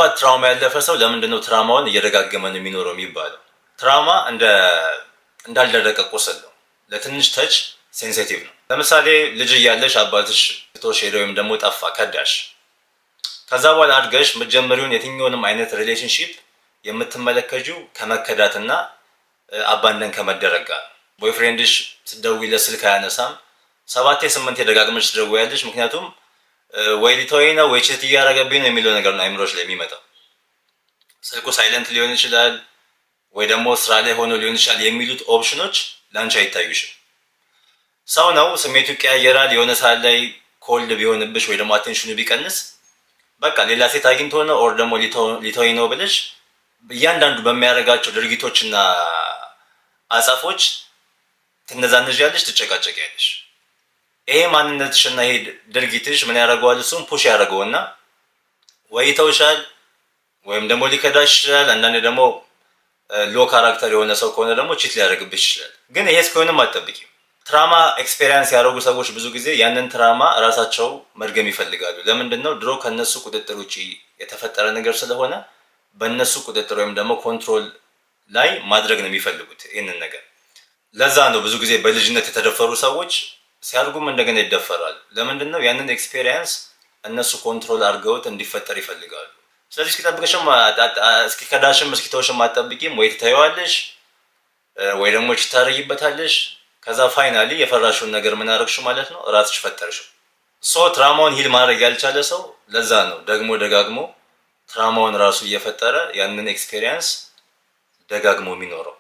በከባድ ትራውማ ያለፈ ሰው ለምንድነው ትራውማውን እየደጋገመ ነው የሚኖረው የሚባለው? ትራውማ እንዳልደረቀ ቁስል ነው። ለትንሽ ተች ሴንሲቲቭ ነው። ለምሳሌ ልጅ እያለሽ አባትሽ ትቶሽ ሄደ ወይም ደግሞ ጠፋ፣ ከዳሽ። ከዛ በኋላ አድገሽ መጀመሪያውን የትኛውንም አይነት ሪሌሽንሺፕ የምትመለከጂው ከመከዳትና አባንደን ከመደረግ ጋር። ቦይፍሬንድሽ ስትደውይለት ስልክ አያነሳም፣ 7-8 ደጋግመሽ ትደውያለሽ። ምክንያቱም ወይ ሊተወኝ ነው ወይ ቼት እያደረገብኝ ነው የሚለው ነገር ነው አይምሮች ላይ የሚመጣው። ስልኩ ሳይለንት ሊሆን ይችላል ወይ ደግሞ ስራ ላይ ሆኖ ሊሆን ይችላል። የሚሉት ኦፕሽኖች ላንቺ አይታዩሽም። ሰው ነው፣ ስሜቱ ይቀያየራል። የሆነ ሰዓት ላይ ኮልድ ቢሆንብሽ ወይ ደግሞ አቴንሽኑ ቢቀንስ በቃ ሌላ ሴት አግኝቶ ነው ኦር ደግሞ ሊተወኝ ነው ብለሽ እያንዳንዱ በሚያደርጋቸው ድርጊቶችና አጻፎች ትነዛነዣለሽ፣ ትጨቃጨቂያለሽ። ይሄ ማንነትሽና ይሄ ድርጊትሽ ምን ያደርገዋል? እሱም ፑሽ ያደርገውና ወይ ይተውሻል ወይም ደግሞ ሊከዳሽ ይችላል። አንዳንዴ ደግሞ ሎ ካራክተር የሆነ ሰው ከሆነ ደግሞ ቺት ሊያደርግብሽ ይችላል። ግን ይሄ እስከሆነም አትጠብቂም። ትራማ ኤክስፔሪንስ ያደረጉ ሰዎች ብዙ ጊዜ ያንን ትራማ ራሳቸው መድገም ይፈልጋሉ። ለምንድነው? ድሮ ከነሱ ቁጥጥር ውጪ የተፈጠረ ነገር ስለሆነ በእነሱ ቁጥጥር ወይም ደግሞ ኮንትሮል ላይ ማድረግ ነው የሚፈልጉት ይህንን ነገር። ለዛ ነው ብዙ ጊዜ በልጅነት የተደፈሩ ሰዎች ሲያድጉም እንደገና ይደፈራሉ። ለምንድነው? ያንን ኤክስፔሪንስ እነሱ ኮንትሮል አድርገውት እንዲፈጠር ይፈልጋሉ። ስለዚህ እስኪጠብቅሽም እስኪከዳሽም እስኪተውሽም አትጠብቂም። ወይ ትተይዋለሽ ወይ ደግሞ ታረጊበታለሽ። ከዛ ፋይናሊ የፈራሽውን ነገር ምን አደረግሽው ማለት ነው? ራስሽ ፈጠርሽው። ትራማውን ሂል ማድረግ ያልቻለ ሰው ለዛ ነው ደግሞ ደጋግሞ ትራማውን ራሱ እየፈጠረ ያንን ኤክስፔሪንስ ደጋግሞ የሚኖረው።